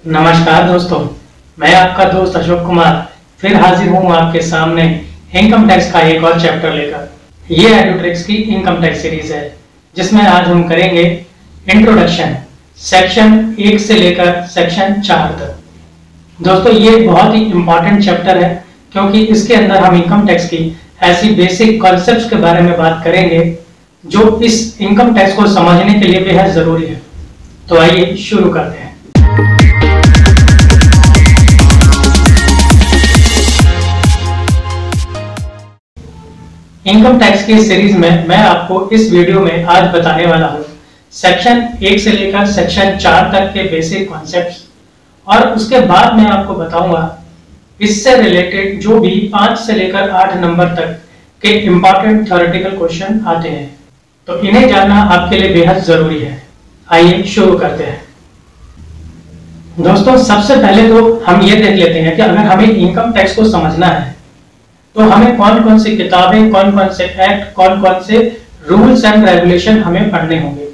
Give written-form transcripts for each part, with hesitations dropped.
नमस्कार दोस्तों, मैं आपका दोस्त अशोक कुमार फिर हाजिर हूं आपके सामने इनकम टैक्स का एक और चैप्टर लेकर। ये एडुट्रिक्स की इनकम टैक्स सीरीज है जिसमें आज हम करेंगे इंट्रोडक्शन सेक्शन 1 से लेकर सेक्शन 4 तक। दोस्तों ये बहुत ही इंपॉर्टेंट चैप्टर है क्योंकि इसके अंदर हम इनकम टैक्स की ऐसी बेसिक कॉन्सेप्ट्स के बारे में बात करेंगे जो इस इनकम टैक्स को समझने के लिए बेहद जरूरी है। तो आइए शुरू करते हैं। इनकम टैक्स की सीरीज में मैं आपको इस वीडियो में आज बताने वाला हूं सेक्शन 1 से लेकर सेक्शन 4 तक के बेसिक कॉन्सेप्ट्स, और उसके बाद मैं आपको बताऊंगा इससे रिलेटेड जो भी 5 से लेकर 8 नंबर तक के इंपॉर्टेंट थ्योरेटिकल क्वेश्चन आते हैं। तो इन्हें जानना आपके लिए बेहद जरूरी है। आइए शुरू करते हैं। दोस्तों सबसे पहले तो हम ये देख लेते हैं कि अगर हमें इनकम टैक्स को समझना है तो हमें कौन कौन सी किताबें, कौन कौन से एक्ट, कौन कौन से रूल्स एंड रेगुलेशन हमें पढ़ने होंगे,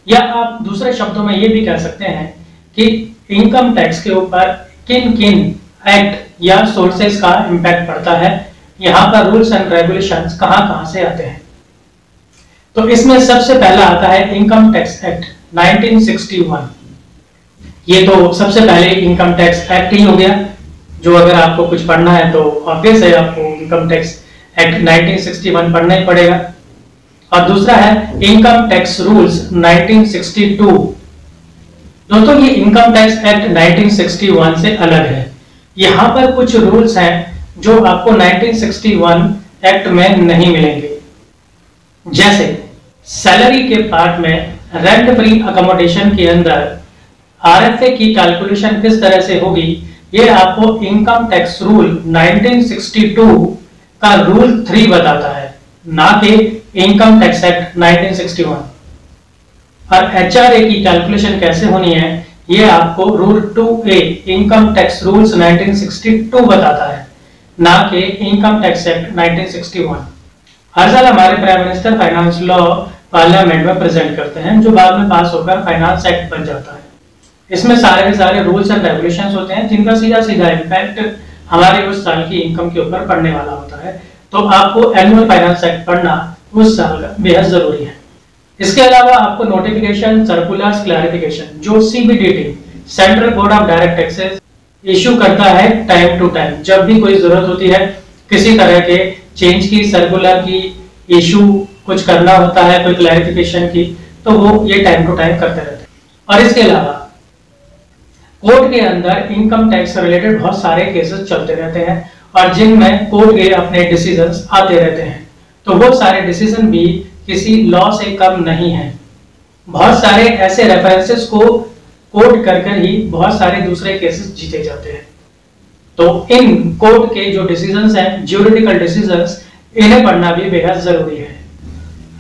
या आप दूसरे शब्दों में ये भी कह सकते हैं कि इनकम टैक्स के ऊपर किन किन एक्ट या सोर्सेस का इंपैक्ट पड़ता है, यहाँ पर रूल्स एंड रेगुलेशंस कहाँ से आते हैं। तो इसमें सबसे पहला आता है इनकम टैक्स एक्ट 1961। ये तो सबसे पहले इनकम टैक्स एक्ट ही हो गया, जो अगर आपको कुछ पढ़ना है तो ऑब्वियस है आपको इनकम टैक्स एक्ट 1961 पढ़ना ही पड़ेगा। और दूसरा है इनकम टैक्स रूल्स 1962। दोस्तों ये इनकम टैक्स एक्ट 1961 से अलग है। यहाँ पर कुछ रूल्स हैं जो आपको 1961 एक्ट में नहीं मिलेंगे, जैसे सैलरी के पार्ट में रेंट फ्री अकोमोडेशन के अंदर आरएफए की कैलकुलेशन किस तरह से होगी, ये आपको इनकम टैक्स रूल 1962 का रूल 3 बताता है, ना कि इनकम टैक्स एक्ट 1961। और एचआरए की कैलकुलेशन कैसे होनी है ये आपको rule 2A income tax rules 1962 बताता है, ना कि इनकम टैक्स एक्ट 1961। हर साल हमारे prime minister finance law parliament में प्रेजेंट करते हैं, जो बाद में पास होकर फाइनेंस एक्ट बन जाता है। इसमें सारे के सारे रूल्स एंड रेगुलेशंस होते हैं जिनका सीधा सीधा इम्पैक्ट हमारे उस साल की इनकम के ऊपर पड़ने वाला होता है। तो आपको एनुअल फाइनेंस एक्ट पढ़ना उस साल का बेहद जरूरी है। इसके अलावा आपको नोटिफिकेशन, सर्कुलर्स, क्लैरिफिकेशन जो CBDT central board of direct taxes issue करता है टाइम टू टाइम, जब भी कोई जरूरत होती है किसी तरह के चेंज की, सर्कुलर की, इशू कुछ करना होता है, कोई क्लैरिफिकेशन की, तो वो ये टाइम टू टाइम करते रहते हैं। और इसके अलावा कोर्ट के अंदर इनकम टैक्स से रिलेटेड बहुत सारे केसेस चलते रहते हैं और जिनमें कोर्ट के अपने डिसीजंस आते रहते हैं। तो वो सारे डिसीजन भी किसी लॉ से कम नहीं है। बहुत सारे ऐसे रेफरेंसेस को कोर्ट कर ही बहुत सारे दूसरे केसेस जीते जाते हैं। तो इन कोर्ट के जो डिसीजंस हैं, ज्यूरिडिकल डिसीजंस, इन्हें पढ़ना भी बेहद जरूरी है।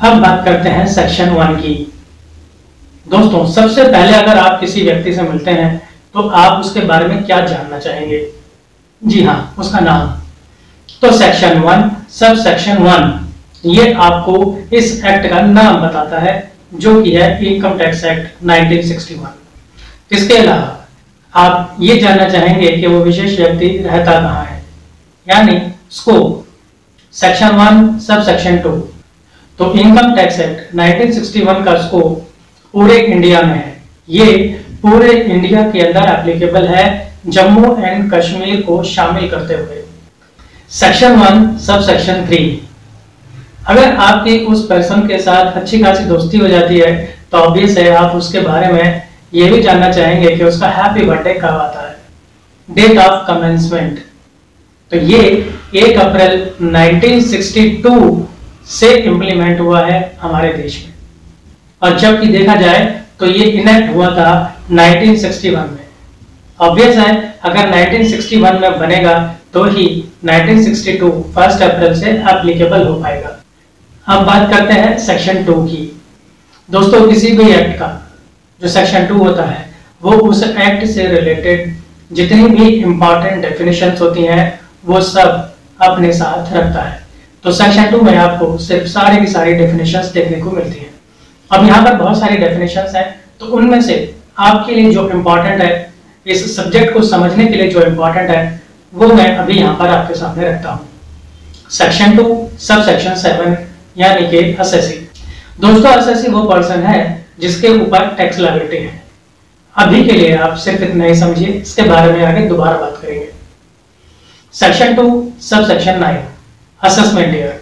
अब बात करते हैं सेक्शन 1 की। दोस्तों सबसे पहले अगर आप किसी व्यक्ति से मिलते हैं तो आप उसके बारे में क्या जानना चाहेंगे? जी हाँ, उसका नाम। तो सेक्शन 1 सब सेक्शन 1 ये आपको इस एक्ट का नाम बताता है, जो कि है इनकम टैक्स एक्ट 1961। इसके अलावा आप ये जानना चाहेंगे कि वो विशेष व्यक्ति रहता कहाँ है, यानी स्कोप। Section 1 sub section 2। तो इनकम टैक्स एक्ट 1961 का स्कोप पूरे इंडिया में है। ये पूरे इंडिया के अंदर एप्लीकेबल है, जम्मू एंड कश्मीर को शामिल करते हुए। Section 1 sub section 3। अगर आपकी उस पर्सन के साथ अच्छी खासी दोस्ती हो जाती है तो ऑब्वियस है आप उसके बारे में ये भी जानना चाहेंगे कि उसका हैप्पी बर्थडे कब आता है, डेट ऑफ कमेंसमेंट। तो ये 1 अप्रैल 1962 से इंप्लीमेंट हुआ है हमारे देश में, और जबकि देखा जाए तो ये इनेक्ट हुआ था 1961 में। ऑब्वियस है अगर 1961 में बनेगा तो ही 1962 1 अप्रैल से एप्लीकेबल हो पाएगा। अब बात करते हैं सेक्शन 2 की। दोस्तों किसी भी एक्ट का जो सेक्शन 2 होता है वो उस एक्ट से रिलेटेड जितनी भी इंपॉर्टेंट डेफिनेशंस होती हैं वो सब अपने साथ रखता है। तो सेक्शन 2 में आपको सिर्फ सारी की सारी डेफिनेशंस देखने को मिलती है। अब यहाँ पर बहुत सारी डेफिनेशंस हैं, तो उनमें से आपके लिए जो इम्पोर्टेंट है इस सब्जेक्ट को समझने के लिए जो इंपॉर्टेंट है वो मैं अभी यहाँ पर आपके सामने रखता हूँ। सेक्शन 2 सब सेक्शन 7 यानी कि एसएससी। दोस्तों एसएससी वो पर्सन है जिसके ऊपर टैक्स लायबिलिटी है। अभी के लिए आप सिर्फ इतना ही समझिए, इसके बारे में आगे दोबारा बात करेंगे। Section 2 sub section 9 assessment year.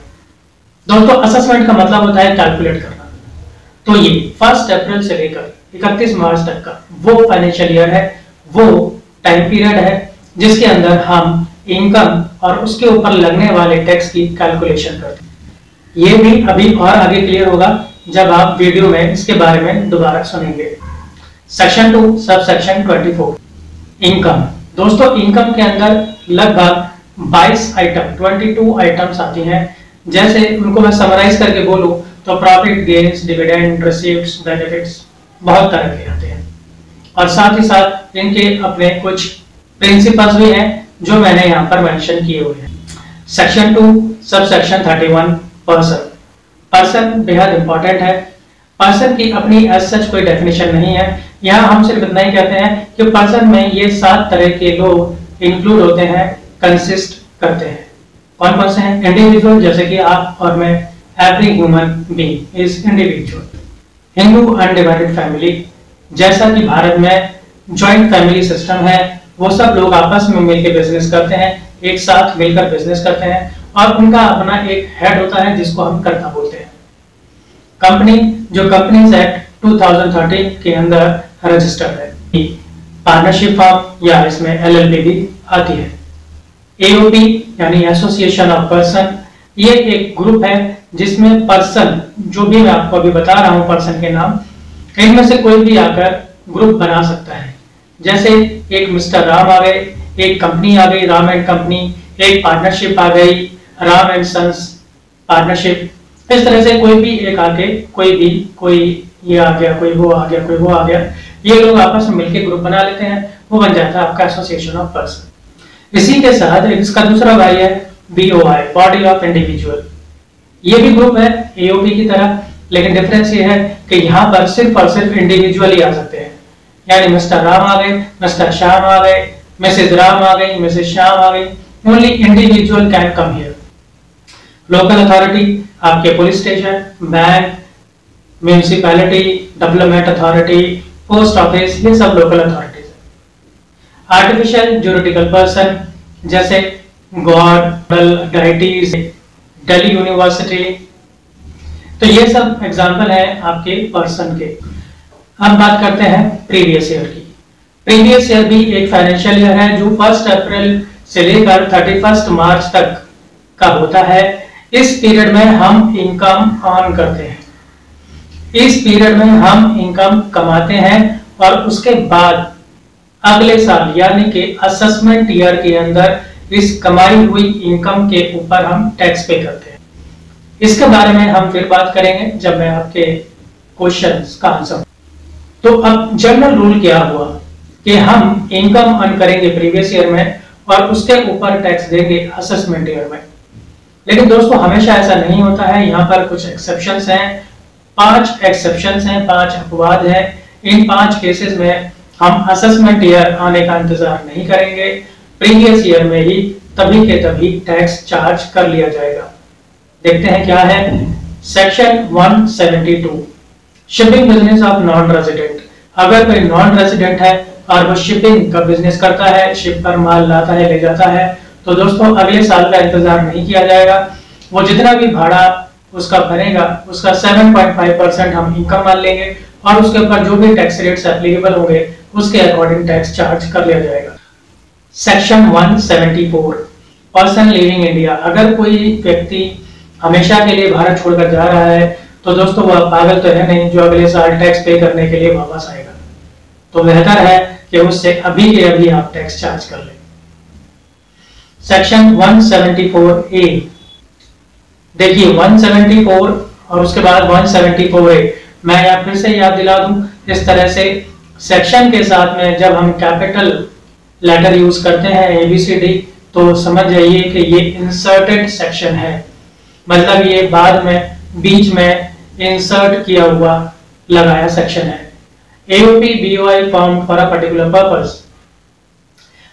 दोस्तों असेसमेंट का मतलब होता है कैलकुलेट करना। तो ये 1 अप्रैल से लेकर 31 मार्च तक का वो फाइनेंशियल ईयर है, वो टाइम पीरियड है जिसके अंदर हम इनकम और उसके ऊपर लगने वाले टैक्स की कैलकुलेशन करते हैं। ये भी अभी और आगे क्लियर होगा जब आप वीडियो में इसके बारे में दोबारा सुनेंगे। Section 2 sub section 24 income. दोस्तों इनकम के अंदर लगभग 22 आइटम 22 आइटम्स आती हैं। जैसे उनको मैं समराइज करके बोलूं तो profit, gains, dividend, receives, benefits बहुत तरह के आते हैं और साथ ही साथ इनके अपने कुछ प्रिंसिपल्स भी हैं जो मैंने यहाँ पर मेंशन किए हुए हैं। Section 2 sub section 31 person. Person बेहद इंपॉर्टेंट है। पर्सन की अपनी एज सच कोई डेफिनेशन नहीं है। यहाँ हम सिर्फ इतना ही कहते हैं कि पर्सन में ये 7 तरह के लोग इंक्लूड होते हैं, कंसिस्ट करते हैं। कौन कौन से हैं? इंडिविजुअल, जैसे कि आप और मैं, every human being is individual. Hindu undivided family, जैसा कि भारत में जॉइंट फैमिली सिस्टम है, वो सब लोग आपस में मिलकर बिजनेस करते हैं, एक साथ मिलकर बिजनेस करते हैं और उनका अपना एक हेड होता है जिसको हम कर्ता बोलते हैं। कंपनी, जो कंपनीज एक्ट 2013 के अंदर रजिस्टर्ड है। पार्टनरशिप फॉर्म या इसमें एलएलपी भी आती है। एओपी यानी एसोसिएशन ऑफ पर्सन, ये एक ग्रुप है जिसमें पर्सन, जो भी मैं आपको अभी बता रहा हूं पर्सन के नाम, इनमें से कोई भी आकर ग्रुप बना सकता है। जैसे एक मिस्टर राम आ गए, एक कंपनी आ गई राम एंड कंपनी, एक पार्टनरशिप आ गई राम एंड सन्स पार्टनरशिप। इस तरह से कोई भी एक आके कोई ये आ गया, कोई वो आ गया, कोई वो आ गया, ये लोग आपस में मिलकर ग्रुप बना लेते हैं, वो बन जाता है आपका एसोसिएशन ऑफ पर्सन। इसी के साथ इसका दूसरा भाई है बीओआई, बॉडी ऑफ इंडिविजुअल। ये भी ग्रुप है एओपी की तरह, लेकिन डिफरेंस ये है कि यहाँ पर सिर्फ और सिर्फ इंडिविजुअल ही आ सकते हैं। यानी मिस्टर राम आ गए, मिस्टर श्याम आ गए, मिसेज राम आ गई, मिसेज श्याम आ गई, only individual can come here. Local authority, आपके police station, bank, municipality, development authority, post office, ये सब लोकल अथॉरिटीज है। आर्टिफिशियल ज्यूरिडिकल पर्सन, जैसे गॉड, डाइटीज, दिल्ली यूनिवर्सिटी, तो ये सब एग्जाम्पल है आपके पर्सन के। अब बात करते हैं प्रीवियस ईयर की। प्रीवियस ईयर भी एक फाइनेंशियल ईयर है जो 1 अप्रैल से लेकर 31 मार्च तक का होता है। इस पीरियड में हम इनकम अर्न करते हैं, इस पीरियड में हम इनकम कमाते हैं और उसके बाद अगले साल यानी कि असेसमेंट ईयर के अंदर इस कमाई हुई इनकम के ऊपर हम टैक्स पे करते हैं। इसके बारे में हम फिर बात करेंगे जब मैं आपके क्वेश्चंस का आंसर। तो अब जनरल रूल क्या हुआ कि हम इनकम अर्न करेंगे प्रीवियस ईयर में और उसके ऊपर टैक्स देंगे असेसमेंट ईयर में। लेकिन दोस्तों हमेशा ऐसा नहीं होता है, यहाँ पर कुछ एक्सेप्शंस हैं, 5 एक्सेप्शंस हैं, 5 अपवाद हैं। इन 5 केसेस में हम असेसमेंट ईयर आने का इंतजार नहीं करेंगे, प्रीवियस ईयर में ही तभी के तभी टैक्स चार्ज कर लिया जाएगा। देखते हैं क्या है। Section 172 shipping business of non resident. अगर कोई नॉन रेजिडेंट है और वो शिपिंग का बिजनेस करता है, शिप पर माल लाता है, ले जाता है, तो दोस्तों अगले साल का इंतजार नहीं किया जाएगा। वो जितना भी भाड़ा उसका भरेगा उसका 7.5% हम इनकम मान लेंगे और उसके ऊपर जो भी टैक्स रेट्स एप्लीकेबल होंगे उसके अकॉर्डिंग टैक्स चार्ज कर लिया जाएगा। Section 174 person living India. अगर कोई व्यक्ति हमेशा के लिए भारत छोड़कर जा रहा है तो दोस्तों वह पागल तो है नहीं जो अगले साल टैक्स पे करने के लिए वापस आएगा। तो बेहतर है कि उससे अभी के अभी आप टैक्स चार्ज कर लें। सेक्शन 174A, देखिए 174 और उसके बाद 174A, मैं यहाँ फिर से याद दिला दूं, इस तरह से सेक्शन के साथ में जब हम कैपिटल लेटर यूज करते हैं ABCD तो समझ जाइए कि ये इंसर्टेड सेक्शन है, मतलब ये बाद में बीच में इंसर्ट किया हुआ लगाया सेक्शन है। AOP BOI form for a particular purpose,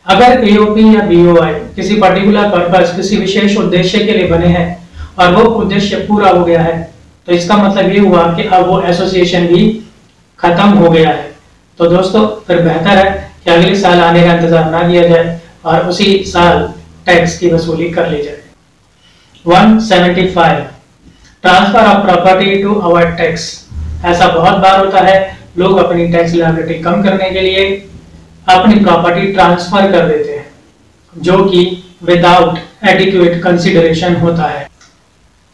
अगर एओपी या बीओआई किसी पर्टिकुलर पर्पस, किसी विशेष उद्देश्य के लिए बने हैं और वो उद्देश्य पूरा हो गया है, तो इसका मतलब ये हुआ कि अब वो एसोसिएशन भी खत्म हो गया है। तो दोस्तों फिर बेहतर है कि अगले साल आने का इंतजार ना किया जाए और उसी साल टैक्स की वसूली कर ली जाए। 175 transfer of property to avoid tax. ऐसा बहुत बार होता है, लोग अपनी टैक्स लायबिलिटी कम करने के लिए अपनी प्रॉपर्टी ट्रांसफर कर देते हैं, जो कि विदाउट एडिक्वेट कंसिडरेशन होता है।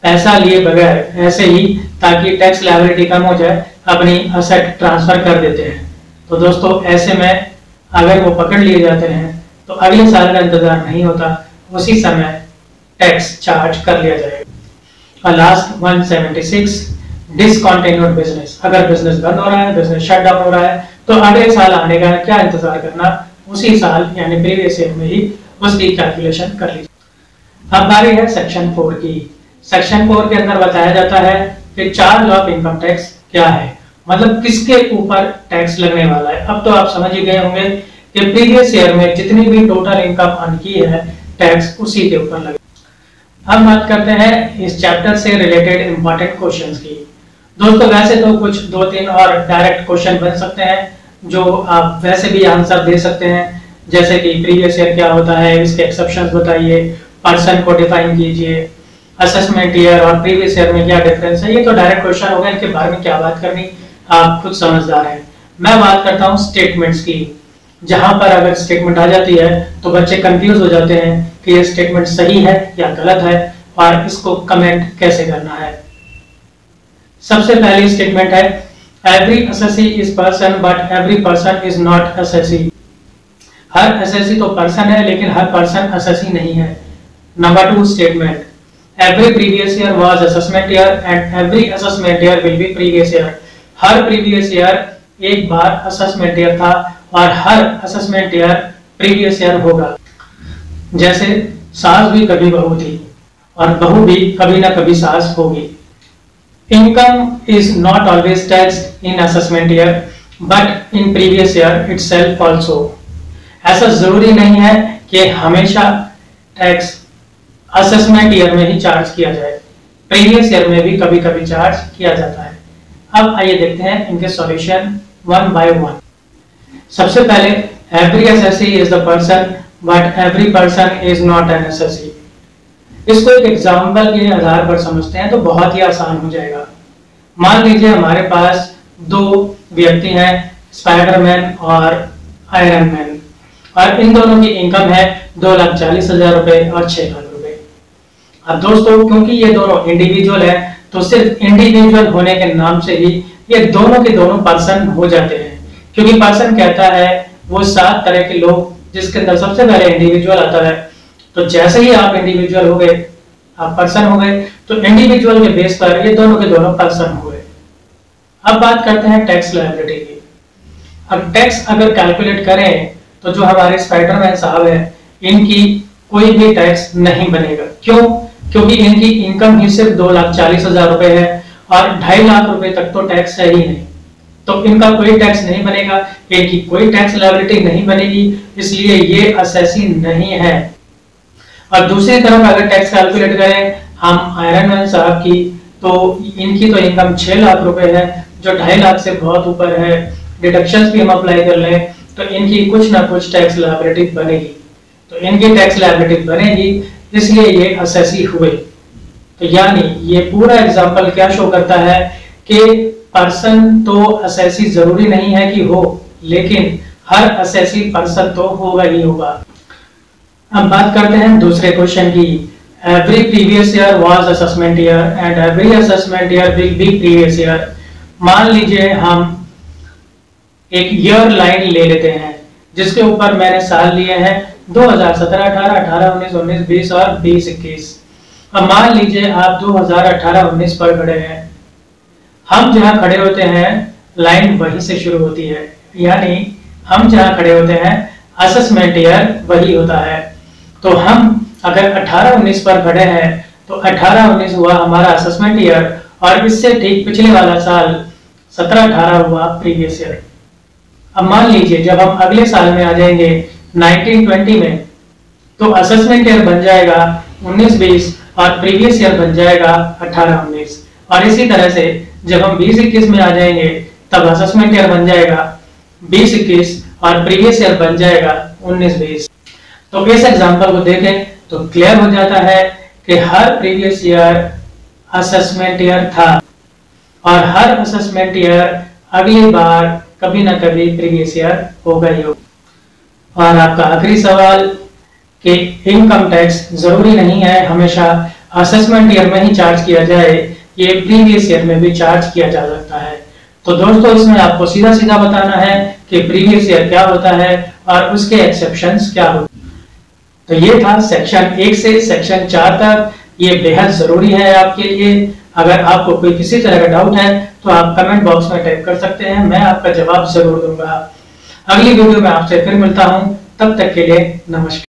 पैसा लिए बगैर ऐसे ही ताकि टैक्स लायबिलिटी कम हो जाए अपनी असेट ट्रांसफर कर देते हैं। तो दोस्तों ऐसे में अगर वो पकड़ लिए जाते हैं तो अगले साल का इंतजार नहीं होता, उसी समय टैक्स चार्ज कर लिया जाएगा। और लास्ट 176 डिसकंटिन्यूड बिजनेस। अगर बिजनेस बंद हो रहा है, बिजनेस शट डाउन हो रहा है, तो अगले साल आने का क्या इंतजार करना, उसी साल यानी प्रीवियस ईयर में ही उसकी कैलकुलेशन कर लीजिए। अब बारी है सेक्शन 4 की। सेक्शन 4 के अंदर बताया जाता है कि चार्ज ऑफ इनकम टैक्स क्या है, मतलब किसके ऊपर टैक्स लगने वाला है। अब तो आप समझ ही गए होंगे कि प्रीवियस ईयर में जितनी भी टोटल इनकम अर्न की है, टैक्स उसी के ऊपर लगे। हम बात करते हैं इस चैप्टर से रिलेटेड इंपॉर्टेंट क्वेश्चंस की। दोस्तों वैसे तो कुछ 2-3 और डायरेक्ट क्वेश्चन बन सकते हैं जो आप वैसे भी आंसर दे सकते हैं, जैसे कि प्रीवियस ईयर क्या होता है, इसके एक्सेप्शंस बताइए, पर्सन को डिफाइन कीजिए, असेसमेंट ईयर और प्रीवियस ईयर में क्या डिफरेंस है। ये तो डायरेक्ट क्वेश्चन हो गए, इनके बारे में क्या बात करनी, आप खुद समझदार हैं। मैं बात करता हूँ स्टेटमेंट्स की, जहां पर अगर स्टेटमेंट आ जाती है तो बच्चे कंफ्यूज हो जाते हैं कि ये स्टेटमेंट सही है या गलत है और इसको कमेंट कैसे करना है। सबसे पहली स्टेटमेंट है every assessee is person but every person is not assessee. Her assessee तो पर्सन है लेकिन हर पर्सन असेसी नहीं है। Number 2 statement every previous year was assessment year and every assessment year will be previous year. Her previous year एक बार assessment year था और हर assessment year previous year होगा। जैसे सास भी कभी बहू थी और बहू भी कभी ना कभी सास होगी। Income is not always taxed in assessment year but in previous year itself also. ऐसा जरूरी नहीं है कि हमेशा टैक्स असेसमेंट ईयर में ही चार्ज किया जाए, प्रीवियस ईयर में भी कभी कभी चार्ज किया जाता है। अब आइए देखते हैं इनके सॉल्यूशन 1 by 1। सबसे पहले every assessee is the person but every person is not an assessee. इसको एक एग्जांपल के आधार पर समझते हैं तो बहुत ही आसान हो जाएगा। मान लीजिए हमारे पास 2 व्यक्ति हैं, स्पाइडरमैन और आयरन मैन, और इन दोनों की इनकम है 2,40,000 रुपए और 6 लाख रुपए। अब दोस्तों क्योंकि ये दोनों इंडिविजुअल है तो सिर्फ इंडिविजुअल होने के नाम से ही ये दोनों के दोनों पर्सन हो जाते हैं, क्योंकि पर्सन कहता है वो 7 तरह के लोग जिसके अंदर सबसे पहले इंडिविजुअल आता है। तो जैसे ही आप इंडिविजुअल हो गए, आप पर्सन हो गए, तो इंडिविजुअल के बेस पर ये दोनों के दोनों पर्सन हुए। अब बात करते हैं टैक्स लायबिलिटी की। अब टैक्स अगर कैलकुलेट करें तो जो हमारे स्पाइडरमैन साहब हैं, इनकी कोई भी टैक्स नहीं बनेगा। क्यों? क्योंकि इनकी इनकम ही सिर्फ 2,40,000 रुपए है और 2.5 लाख रुपए तक तो टैक्स है ही नहीं, तो इनका कोई टैक्स नहीं बनेगा, इनकी कोई टैक्स लायबिलिटी नहीं बनेगी, इसलिए ये असेसी नहीं है। और दूसरी तरफ अगर टैक्स कैलकुलेट करें हम आयरन मैन साहब की, तो इनकी तो इनकम 6 लाख रुपए है, जो 2.5 लाख से बहुत ऊपर है। डिडक्शंस भी हम अप्लाई कर लें तो इनकी कुछ ना कुछ टैक्स लायबिलिटी बनेगी, तो इनकी टैक्स लायबिलिटी बनेगी, इसलिए ये असेसी हुए। तो यानी ये पूरा एग्जांपल क्या शो करता है कि पर्सन तो असेसी जरूरी नहीं है कि हो, लेकिन हर असेसी पर्सन तो होगा ही होगा। अब बात करते हैं दूसरे क्वेश्चन की। Every previous year was assessment year and every assessment year will be previous year. मान लीजिए हम एक ईयर लाइन ले लेते हैं जिसके ऊपर मैंने साल लिए हैं 2017, 18, 18, 19, 19, 20 और 20, 21। अब मान लीजिए आप 2018, 19 पर खड़े हैं। हम जहां खड़े होते हैं लाइन वहीं से शुरू होती है, यानी हम जहां खड़े होते हैं असेसमेंट ईयर वही होता है। तो हम अगर 18, 19 पर खड़े हैं तो 18, 19 हुआ हमारा असेसमेंट ईयर और इससे ठीक पिछले वाला साल 17, 18 हुआ प्रीवियस ईयर। अब मान लीजिए जब हम अगले साल में आ जाएंगे 1920 में, तो असेसमेंट ईयर बन जाएगा 19-20 और प्रीवियस ईयर बन जाएगा 18-19। और इसी तरह से जब हम 20-21 में आ जाएंगे तब असेसमेंट ईयर बन जाएगा 20-21 और प्रीवियस ईयर बन जाएगा 19-20। तो इस एग्जांपल को देखें तो क्लियर हो जाता है कि हर प्रीवियस ईयर असेसमेंट ईयर था और हर असेसमेंट ईयर अगली बार कभी ना कभी प्रीवियस ईयर होगा ही होगा। और आपका आखिरी सवाल कि इनकम टैक्स जरूरी नहीं है हमेशा असेसमेंट ईयर में ही चार्ज किया जाए, ये प्रीवियस ईयर में भी चार्ज किया जा सकता है। तो दोस्तों इसमें आपको सीधा सीधा बताना है कि प्रीवियस ईयर क्या होता है और उसके एक्सेप्शंस क्या होते हैं। तो ये था सेक्शन 1 से सेक्शन 4 तक, ये बेहद जरूरी है आपके लिए। अगर आपको कोई किसी तरह का डाउट है तो आप कमेंट बॉक्स में टाइप कर सकते हैं, मैं आपका जवाब जरूर दूंगा। अगली वीडियो में आपसे फिर मिलता हूं, तब तक के लिए नमस्कार।